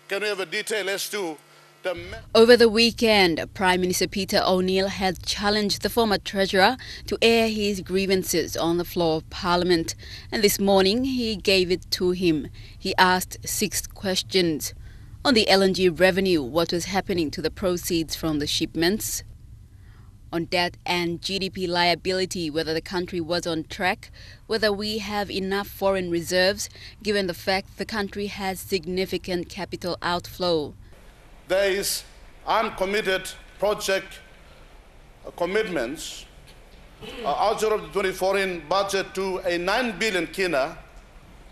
Can we have a detail as to the... Over the weekend, Prime Minister Peter O'Neill had challenged the former Treasurer to air his grievances on the floor of Parliament. And this morning, he gave it to him. He asked 6 questions. On the LNG revenue, what was happening to the proceeds from the shipments? On debt and GDP liability, whether the country was on track, whether we have enough foreign reserves, given the fact the country has significant capital outflow. There is uncommitted project commitments outside of the 2014 budget to a 9 billion kina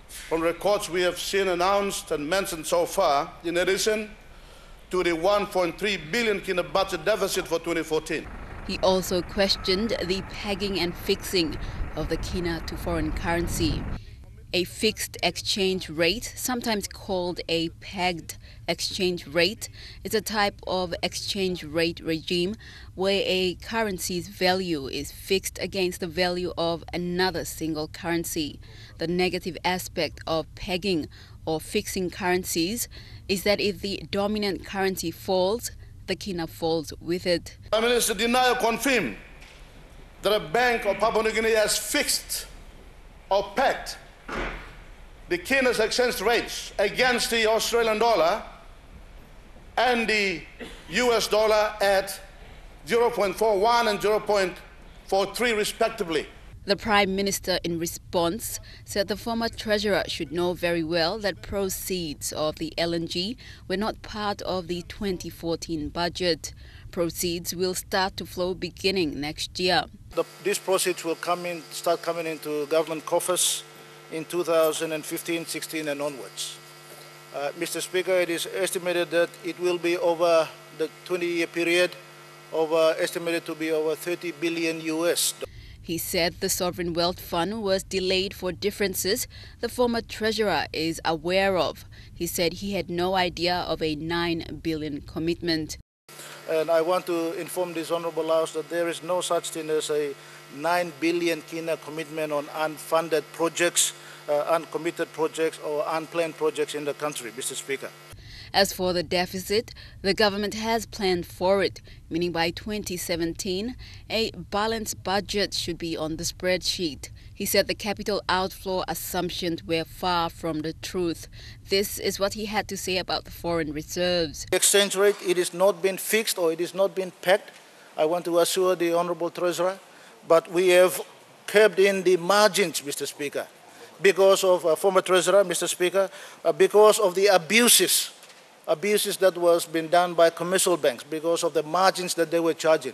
from records we have seen announced and mentioned so far, in addition to the 1.3 billion kina budget deficit for 2014. He also questioned the pegging and fixing of the kina to foreign currency. A fixed exchange rate, sometimes called a pegged exchange rate, is a type of exchange rate regime where a currency's value is fixed against the value of another single currency. The negative aspect of pegging or fixing currencies is that if the dominant currency falls, the kina falls with it. Prime Minister, deny or confirm that a bank of Papua New Guinea has fixed or pegged the kina's exchange rates against the Australian dollar and the US dollar at 0.41 and 0.43 respectively. The Prime Minister, in response, said the former Treasurer should know very well that proceeds of the LNG were not part of the 2014 budget. Proceeds will start to flow beginning next year. These proceeds will start coming into government coffers in 2015, 16 and onwards. Mr. Speaker, it is estimated that it will be over the 20-year period, estimated to be over 30 billion US. He said the Sovereign Wealth Fund was delayed for differences the former Treasurer is aware of. He said he had no idea of a 9 billion commitment. And I want to inform this Honourable House that there is no such thing as a 9 billion kina commitment on unfunded projects, uncommitted projects or unplanned projects in the country, Mr. Speaker. As for the deficit, the government has planned for it, meaning by 2017, a balanced budget should be on the spreadsheet. He said the capital outflow assumptions were far from the truth. This is what he had to say about the foreign reserves. The exchange rate, it has not been fixed or it has not been pegged. I want to assure the Honourable Treasurer, but we have kept in the margins, Mr. Speaker, because of former Treasurer, Mr. Speaker, because of the abuses that was being done by commercial banks, because of the margins that they were charging.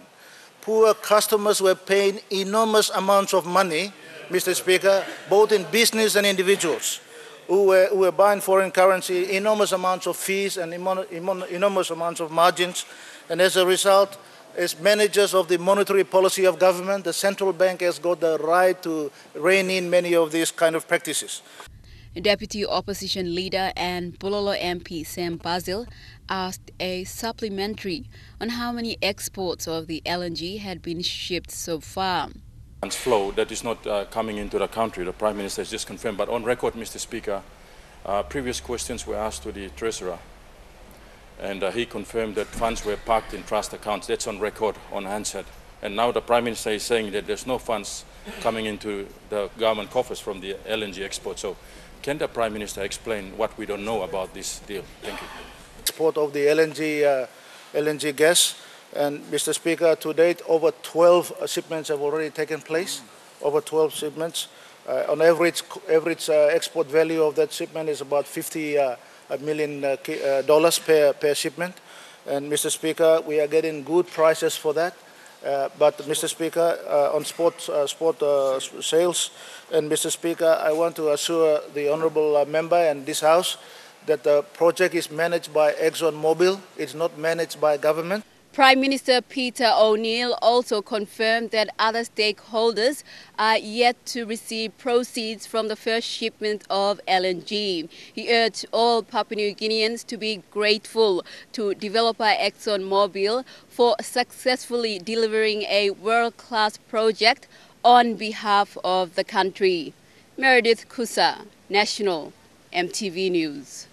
Poor customers were paying enormous amounts of money, Mr. Speaker, both in business and individuals, who were buying foreign currency, enormous amounts of fees and enormous amounts of margins. And as a result, as managers of the monetary policy of government, the central bank has got the right to rein in many of these kind of practices. Deputy Opposition Leader and Bulolo MP Sam Basil asked a supplementary on how many exports of the LNG had been shipped so far. Funds flow that is not coming into the country, the Prime Minister has just confirmed. But on record, Mr. Speaker, previous questions were asked to the Treasurer, and he confirmed that funds were parked in trust accounts. That's on record, unanswered. And now the Prime Minister is saying that there's no funds coming into the government coffers from the LNG export. So can the Prime Minister explain what we don't know about this deal? Thank you. Export of the LNG gas. And Mr. Speaker, to date, over 12 shipments have already taken place. Over 12 shipments. On average, export value of that shipment is about $50 million per shipment. And Mr. Speaker, we are getting good prices for that. But Mr. Speaker, on spot sales, and Mr. Speaker, I want to assure the Honourable Member and this House that the project is managed by ExxonMobil. It's not managed by government. Prime Minister Peter O'Neill also confirmed that other stakeholders are yet to receive proceeds from the first shipment of LNG. He urged all Papua New Guineans to be grateful to developer ExxonMobil for successfully delivering a world-class project on behalf of the country. Meredith Kusa, National, MTV News.